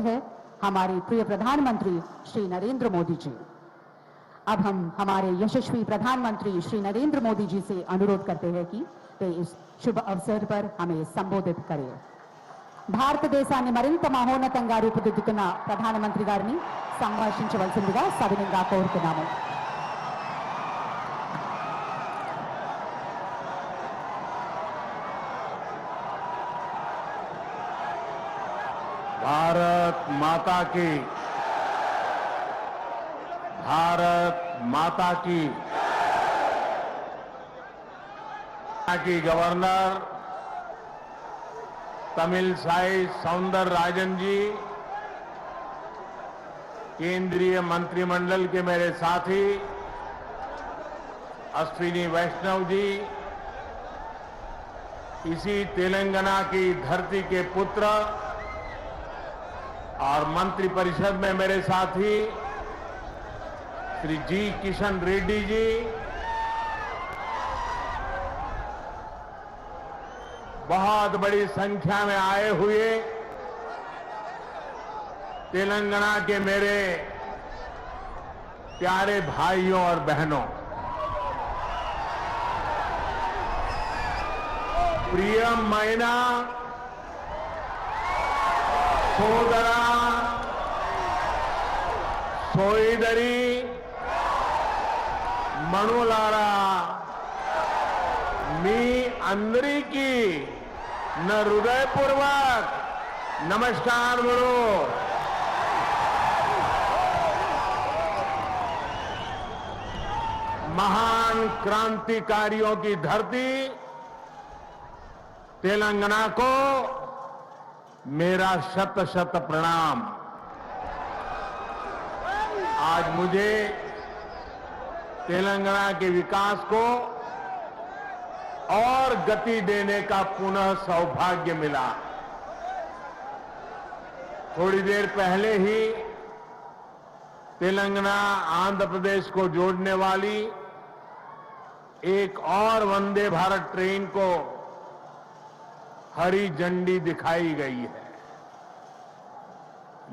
है हमारे प्रिय प्रधानमंत्री श्री नरेंद्र मोदी जी। अब हम हमारे यशस्वी प्रधानमंत्री श्री नरेंद्र मोदी जी से अनुरोध करते हैं कि वे इस शुभ अवसर पर हमें संबोधित करें। భారతదేశాన్ని మరింత మహోన్నతంగా రూపుదిద్దుతున్న ప్రధానమంత్రి గారిని సంభాషించవలసిందిగా సవినయంగా కోరుతున్నాము। भारत माता की, भारत माता की गवर्नर तमिलसाई सौंदरराजन जी, केंद्रीय मंत्रिमंडल के मेरे साथी अश्विनी वैष्णव जी, इसी तेलंगाना की धरती के पुत्र और मंत्रिपरिषद में मेरे साथी श्री जी किशन रेड्डी जी, बहुत बड़ी संख्या में आए हुए तेलंगाना के मेरे प्यारे भाइयों और बहनों, प्रियమైన సోదరా సోదరి మనులారా, మీ అందరికీ నా హృదయపూర్వक नमस्कार बोलो। महान क्रांतिकारियों की धरती तेलंगाना को मेरा शत शत प्रणाम। आज मुझे तेलंगाना के विकास को और गति देने का पुनः सौभाग्य मिला। थोड़ी देर पहले ही तेलंगाना आंध्र प्रदेश को जोड़ने वाली एक और वंदे भारत ट्रेन को हरी झंडी दिखाई गई है।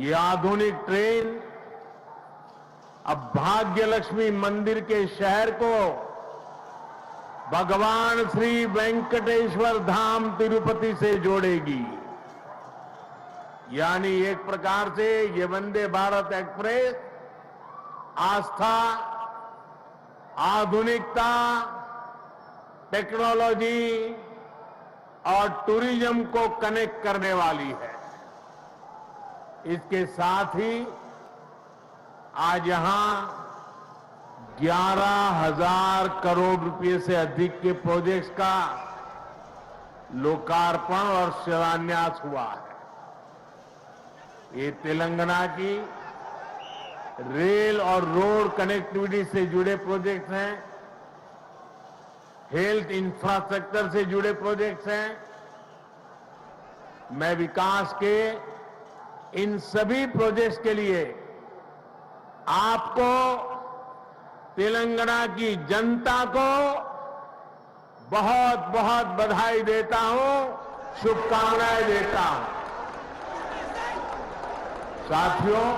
ये आधुनिक ट्रेन अब भाग्यलक्ष्मी मंदिर के शहर को भगवान श्री वेंकटेश्वर धाम तिरुपति से जोड़ेगी। यानी एक प्रकार से ये वंदे भारत एक्सप्रेस आस्था, आधुनिकता, टेक्नोलॉजी और टूरिज्म को कनेक्ट करने वाली है। इसके साथ ही आज यहां 11,000 करोड़ रुपए से अधिक के प्रोजेक्ट्स का लोकार्पण और शिलान्यास हुआ है। ये तेलंगाना की रेल और रोड कनेक्टिविटी से जुड़े प्रोजेक्ट्स हैं, हेल्थ इंफ्रास्ट्रक्चर से जुड़े प्रोजेक्ट्स हैं। मैं विकास के इन सभी प्रोजेक्ट्स के लिए आपको, तेलंगाना की जनता को बहुत बहुत बधाई देता हूं, शुभकामनाएं देता हूं। साथियों,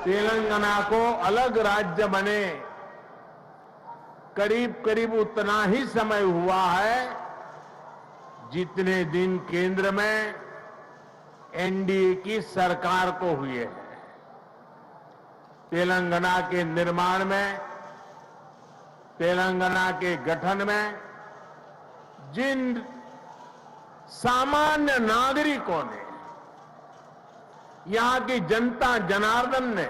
तेलंगाना को अलग राज्य बने करीब करीब उतना ही समय हुआ है जितने दिन केंद्र में एनडीए की सरकार को हुए हैं। तेलंगाना के निर्माण में, तेलंगाना के गठन में जिन सामान्य नागरिकों ने, यहां की जनता जनार्दन ने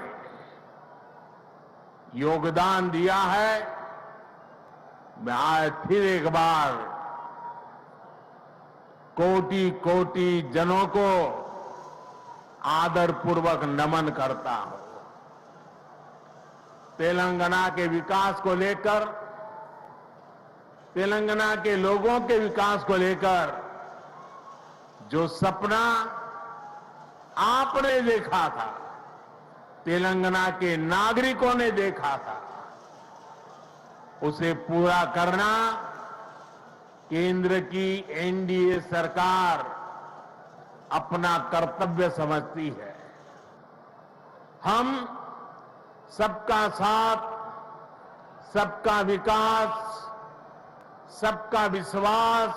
योगदान दिया है, मैं आज फिर एक बार कोटि कोटि जनों को आदरपूर्वक नमन करता हूं। तेलंगाना के विकास को लेकर, तेलंगाना के लोगों के विकास को लेकर जो सपना आपने देखा था, तेलंगाना के नागरिकों ने देखा था, उसे पूरा करना केंद्र की एनडीए सरकार अपना कर्तव्य समझती है। हम सबका साथ, सबका विकास, सबका विश्वास,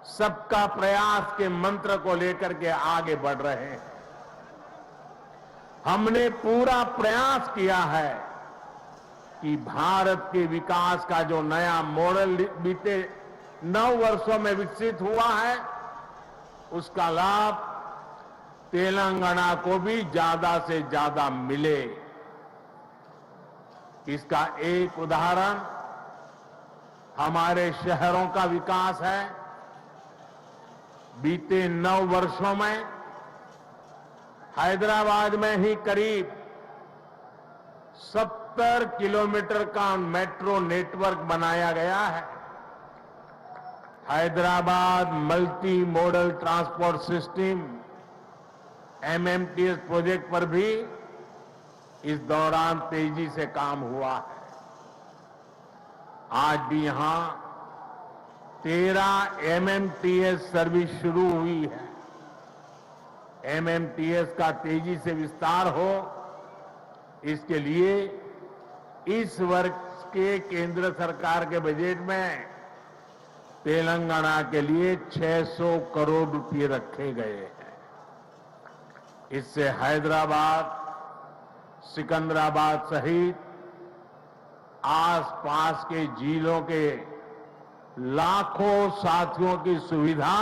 सबका प्रयास के मंत्र को लेकर के आगे बढ़ रहे हैं। हमने पूरा प्रयास किया है कि भारत के विकास का जो नया मॉडल बीते 9 वर्षों में विकसित हुआ है, उसका लाभ तेलंगाना को भी ज्यादा से ज्यादा मिले। इसका एक उदाहरण हमारे शहरों का विकास है। बीते 9 वर्षों में हैदराबाद में ही करीब 70 किलोमीटर का मेट्रो नेटवर्क बनाया गया है। Hyderabad multi modal transport system MMTS project पर भी इस दौरान तेजी से काम हुआ है। आज भी यहां 13 MMTS सर्विस शुरू हुई है। MMTS का तेजी से विस्तार हो, इसके लिए इस वर्ष के केंद्र सरकार के बजट में तेलंगाना के लिए 600 करोड़ रुपए रखे गए हैं। इससे हैदराबाद, सिकंदराबाद सहित आसपास के जिलों के लाखों साथियों की सुविधा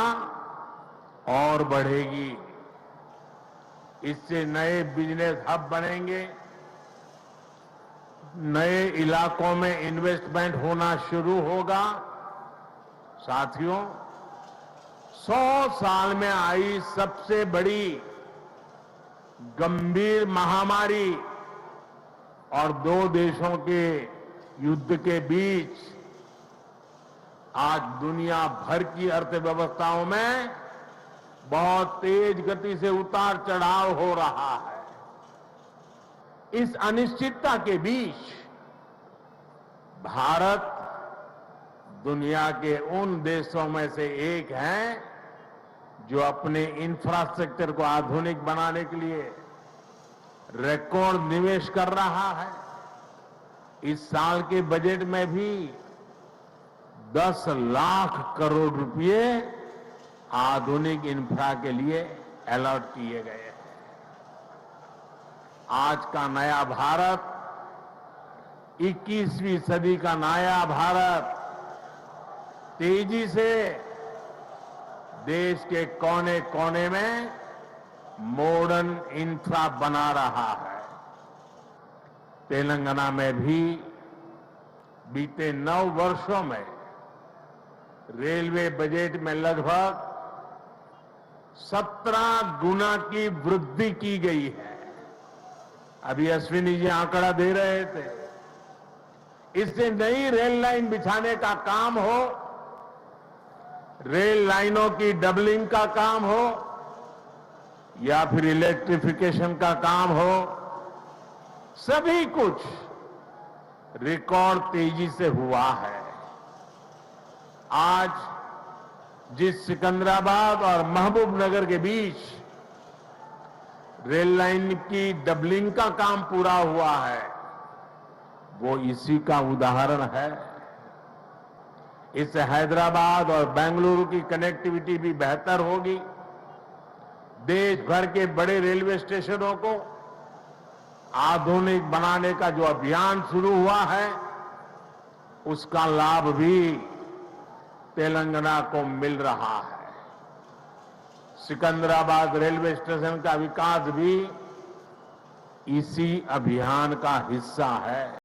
और बढ़ेगी। इससे नए बिजनेस हब बनेंगे, नए इलाकों में इन्वेस्टमेंट होना शुरू होगा। साथियों, 100 साल में आई सबसे बड़ी गंभीर महामारी और 2 देशों के युद्ध के बीच आज दुनिया भर की अर्थव्यवस्थाओं में बहुत तेज गति से उतार चढ़ाव हो रहा है। इस अनिश्चितता के बीच भारत दुनिया के उन देशों में से एक है जो अपने इंफ्रास्ट्रक्चर को आधुनिक बनाने के लिए रिकॉर्ड निवेश कर रहा है। इस साल के बजट में भी 10 लाख करोड़ रुपए आधुनिक इंफ्रा के लिए अलॉट किए गए हैं। आज का नया भारत, 21वीं सदी का नया भारत तेजी से देश के कोने कोने में मॉडर्न इंफ्रा बना रहा है। तेलंगाना में भी बीते 9 वर्षों में रेलवे बजट में लगभग 17 गुना की वृद्धि की गई है। अभी अश्विनी जी आंकड़ा दे रहे थे। इससे नई रेल लाइन बिछाने का काम हो, रेल लाइनों की डबलिंग का काम हो या फिर इलेक्ट्रिफिकेशन का काम हो, सभी कुछ रिकॉर्ड तेजी से हुआ है। आज जिस सिकंदराबाद और महबूबनगर के बीच रेल लाइन की डबलिंग का काम पूरा हुआ है, वो इसी का उदाहरण है। इससे हैदराबाद और बेंगलुरु की कनेक्टिविटी भी बेहतर होगी। देश भर के बड़े रेलवे स्टेशनों को आधुनिक बनाने का जो अभियान शुरू हुआ है, उसका लाभ भी तेलंगाना को मिल रहा है। सिकंदराबाद रेलवे स्टेशन का विकास भी इसी अभियान का हिस्सा है।